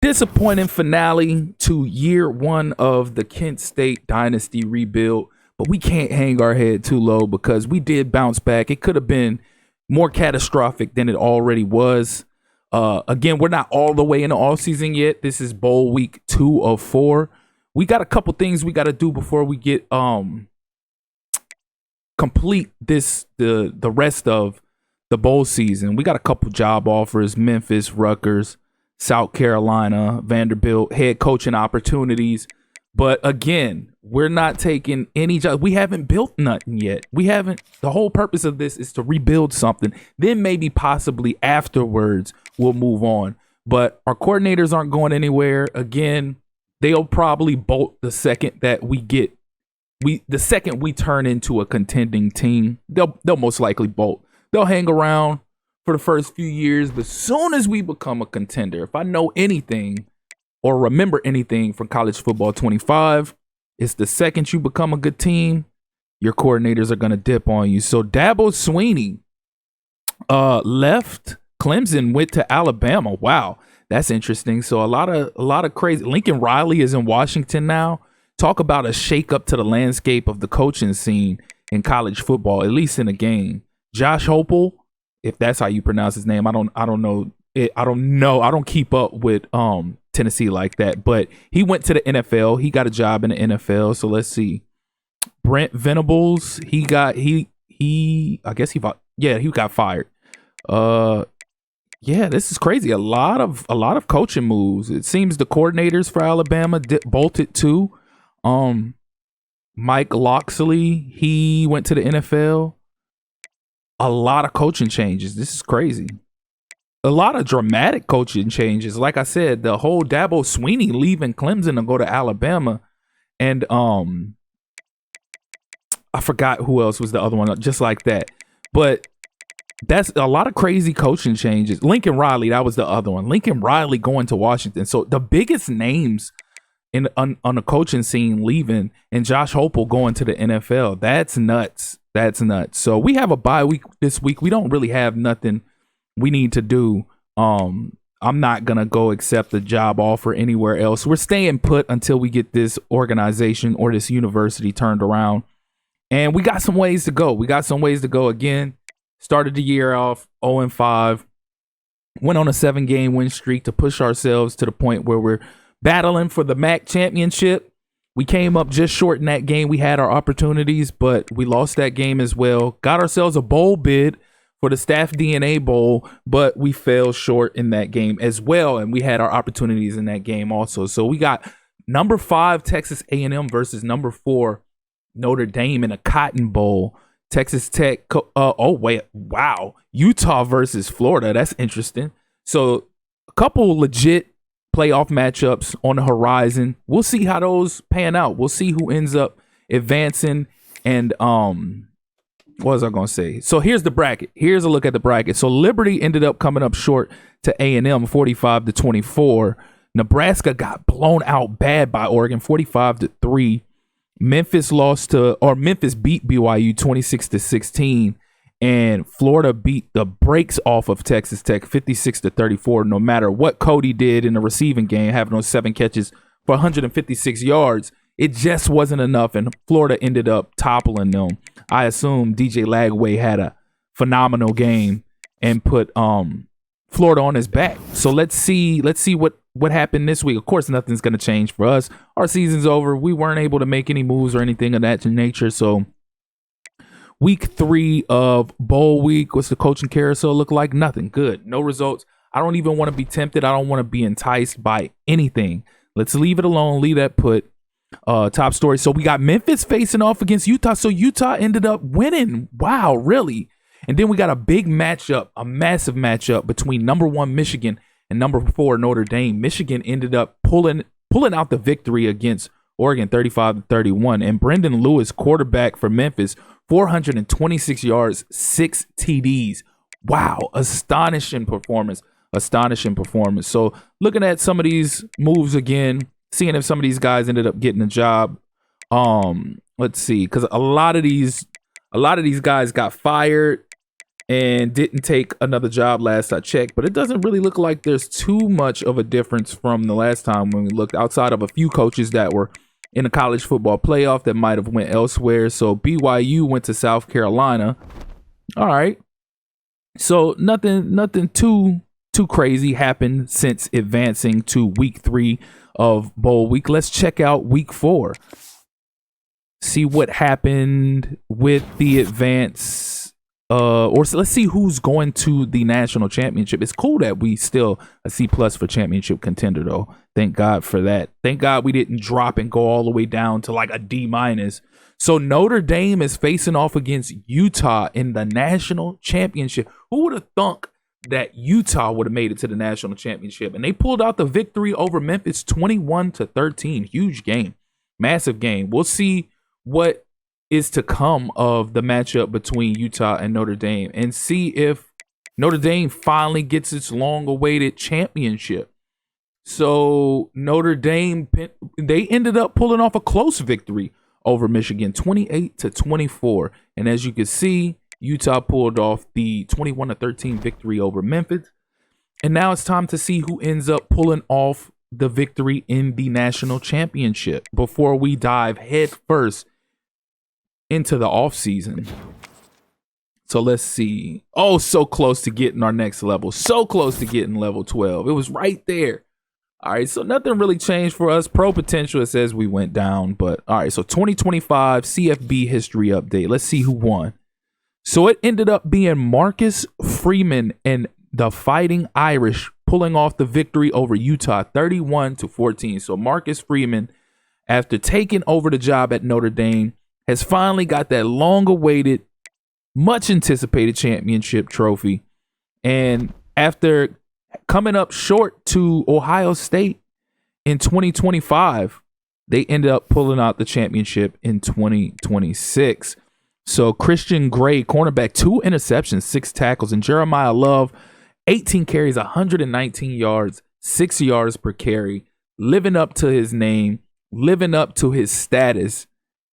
disappointing finale to year one of the Kent State Dynasty rebuild, but we can't hang our head too low because we did bounce back. It could have been more catastrophic than it already was. Again, we're not all the way in the offseason yet. This is bowl week 2 of 4. We got a couple things we got to do before we get complete the rest of the bowl season. We got a couple job offers: Memphis, Rutgers, South Carolina, Vanderbilt, head coaching opportunities. But again, we're not taking any job. We haven't built nothing yet. The whole purpose of this is to rebuild something. Then maybe possibly afterwards we'll move on. But our coordinators aren't going anywhere. Again, they'll probably bolt the second that the second we turn into a contending team. They'll most likely bolt. They'll hang around for the first few years, but as soon as we become a contender, if I know anything or remember anything from college football 25, it's the second you become a good team, your coordinators are going to dip on you. So Dabo Swinney left Clemson, went to Alabama. Wow, that's interesting. So a lot of crazy. Lincoln Riley is in Washington now. Talk about a shakeup to the landscape of the coaching scene in college football, at least in a game. Josh Heupel, if that's how you pronounce his name, I don't know. I don't keep up with Tennessee like that, but he went to the NFL. He got a job in the NFL. So let's see. Brent Venables, he got fired. Yeah, this is crazy. A lot of coaching moves. It seems the coordinators for Alabama bolted too. Mike Locksley, he went to the NFL. A lot of coaching changes. This is crazy. A lot of dramatic coaching changes. Like I said, the whole Dabo Swinney leaving Clemson to go to Alabama. And I forgot who else was the other one, just like that. But that's a lot of crazy coaching changes. Lincoln Riley, that was the other one. Lincoln Riley going to Washington. So the biggest names on the coaching scene leaving, and Josh Heupel going to the NFL. That's nuts. That's nuts. So we have a bye week this week. We don't really have nothing we need to do. I'm not gonna go accept a job offer anywhere else. We're staying put until we get this organization or this university turned around. And we got some ways to go. Again. Started the year off 0-5. Went on a 7-game win streak to push ourselves to the point where we're battling for the MAC championship. We came up just short in that game. We had our opportunities, but we lost that game as well. Got ourselves a bowl bid for the Staff DNA Bowl, but we fell short in that game as well, and we had our opportunities in that game also. So we got number 5 Texas A&M versus number 4 Notre Dame in a Cotton Bowl. Texas Tech. Utah versus Florida. That's interesting. So a couple legit playoff matchups on the horizon. We'll see how those pan out. We'll see who ends up advancing. And what was I going to say? So here's the bracket. Here's a look at the bracket. So Liberty ended up coming up short to A&M 45-24. Nebraska got blown out bad by Oregon 45-3. Memphis beat BYU 26-16, and Florida beat the brakes off of Texas Tech 56-34. No matter what Cody did in the receiving game, having those 7 catches for 156 yards, it just wasn't enough, and Florida ended up toppling them. I assume DJ Lagway had a phenomenal game and put Florida on his back. So let's see what happened this week. Of course, nothing's going to change for us. Our season's over. We weren't able to make any moves or anything of that nature. So week 3 of bowl week, what's the coaching carousel look like? Nothing. Good. No results. I don't even want to be tempted. I don't want to be enticed by anything. Let's leave it alone. Leave that put. Top story. So we got Memphis facing off against Utah. So Utah ended up winning. Wow, really? And then we got a big matchup, a massive matchup between number 1 Michigan and number 4 Notre Dame. Michigan ended up pulling out the victory against Oregon 35-31. And Brendan Lewis, quarterback for Memphis, 426 yards, 6 TDs. Wow, astonishing performance. So looking at some of these moves again, seeing if some of these guys ended up getting a job. Let's see, because a lot of these guys got fired. and didn't take another job last I checked. But it doesn't really look like there's too much of a difference from the last time when we looked, outside of a few coaches that were in the college football playoff that might have went elsewhere. So BYU went to South Carolina. All right. So nothing too crazy happened since advancing to week 3 of bowl week. Let's check out week 4. See what happened with the advance. Let's see who's going to the national championship. It's cool that we still a C+ for championship contender, though. Thank God for that. Thank God we didn't drop and go all the way down to like a D-. So Notre Dame is facing off against Utah in the national championship. Who would have thunk that Utah would have made it to the national championship? And they pulled out the victory over Memphis 21-13. Huge game. Massive game. We'll see what is to come of the matchup between Utah and Notre Dame and see if Notre Dame finally gets its long-awaited championship. So Notre Dame, they ended up pulling off a close victory over Michigan, 28-24. And as you can see, Utah pulled off the 21-13 victory over Memphis. And now it's time to see who ends up pulling off the victory in the national championship before we dive head first into the offseason. So let's see. Oh, so close to getting our next level. So close to getting level 12. It was right there. All right, so nothing really changed for us. Pro potential, it says we went down. But all right, so 2025 CFB history update. Let's see who won. So it ended up being Marcus Freeman and the Fighting Irish pulling off the victory over Utah 31-14. So Marcus Freeman, after taking over the job at Notre Dame, has finally got that long-awaited, much-anticipated championship trophy. And after coming up short to Ohio State in 2025, they ended up pulling out the championship in 2026. So Christian Gray, cornerback, 2 interceptions, 6 tackles, and Jeremiah Love, 18 carries, 119 yards, 6 yards per carry, living up to his name, living up to his status,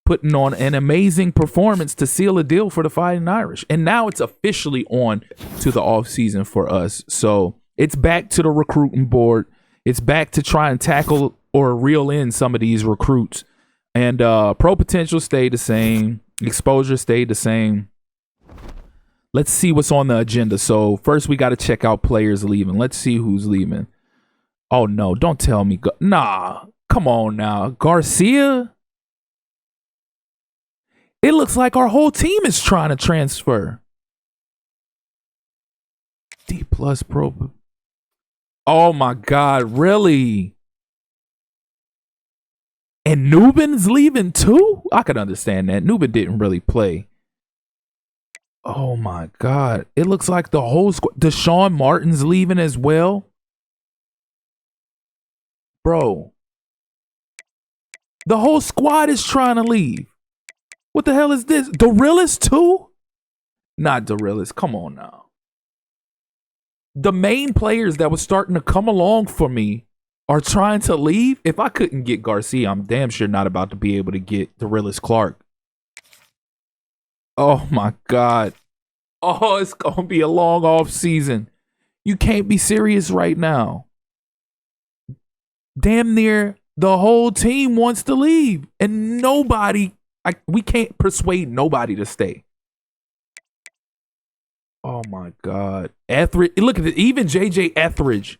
putting on an amazing performance to seal a deal for the Fighting Irish. And now it's officially on to the offseason for us. So it's back to the recruiting board. It's back to try and tackle or reel in some of these recruits. And pro potential stayed the same. Exposure stayed the same. Let's see what's on the agenda. So first we got to check out players leaving. Let's see who's leaving. Oh, no, don't tell me. Nah, come on now. Garcia? It looks like our whole team is trying to transfer. D+ pro. Oh my God, really? And Nubin's leaving too? I could understand that. Nubin didn't really play. Oh my God. It looks like the whole squad. Deshaun Martin's leaving as well. Bro. The whole squad is trying to leave. What the hell is this? Dorillis too? Not Dorillis. Come on now. The main players that were starting to come along for me are trying to leave. If I couldn't get Garcia, I'm damn sure not about to be able to get Dorillis Clark. Oh my God. Oh, it's going to be a long off season. You can't be serious right now. Damn near the whole team wants to leave and we can't persuade nobody to stay. Oh my God. Etheridge, look at it. Even JJ Etheridge.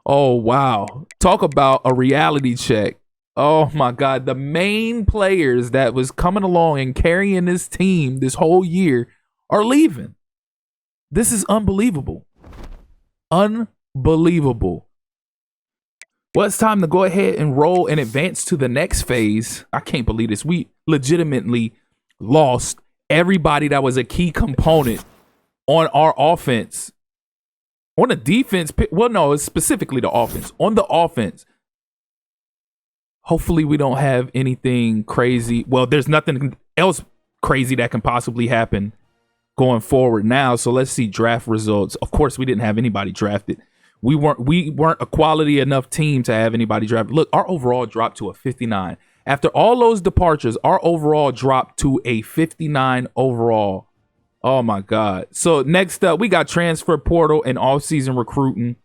Oh wow. Talk about a reality check. Oh my God. The main players that was coming along and carrying this team this whole year are leaving. This is unbelievable. Unbelievable. Well, it's time to go ahead and roll and advance to the next phase. I can't believe this. We legitimately lost everybody that was a key component on our offense. On the defense, well, no, it's specifically the offense. On the offense, hopefully we don't have anything crazy. Well, there's nothing else crazy that can possibly happen going forward now. So let's see draft results. Of course, we didn't have anybody drafted. We weren't a quality enough team to have anybody drafted. Look, our overall dropped to a 59. After all those departures, our overall dropped to a 59 overall. Oh my God. So next up, we got transfer portal and off-season recruiting.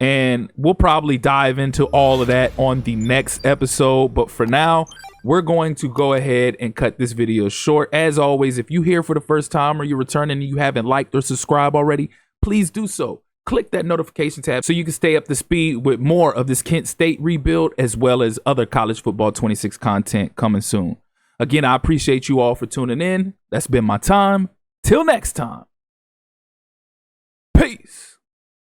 And we'll probably dive into all of that on the next episode. But for now, we're going to go ahead and cut this video short. As always, if you're here for the first time or you're returning and you haven't liked or subscribed already, please do so. Click that notification tab so you can stay up to speed with more of this Kent State rebuild, as well as other college football 26 content coming soon. Again, I appreciate you all for tuning in. That's been my time. Till next time. Peace.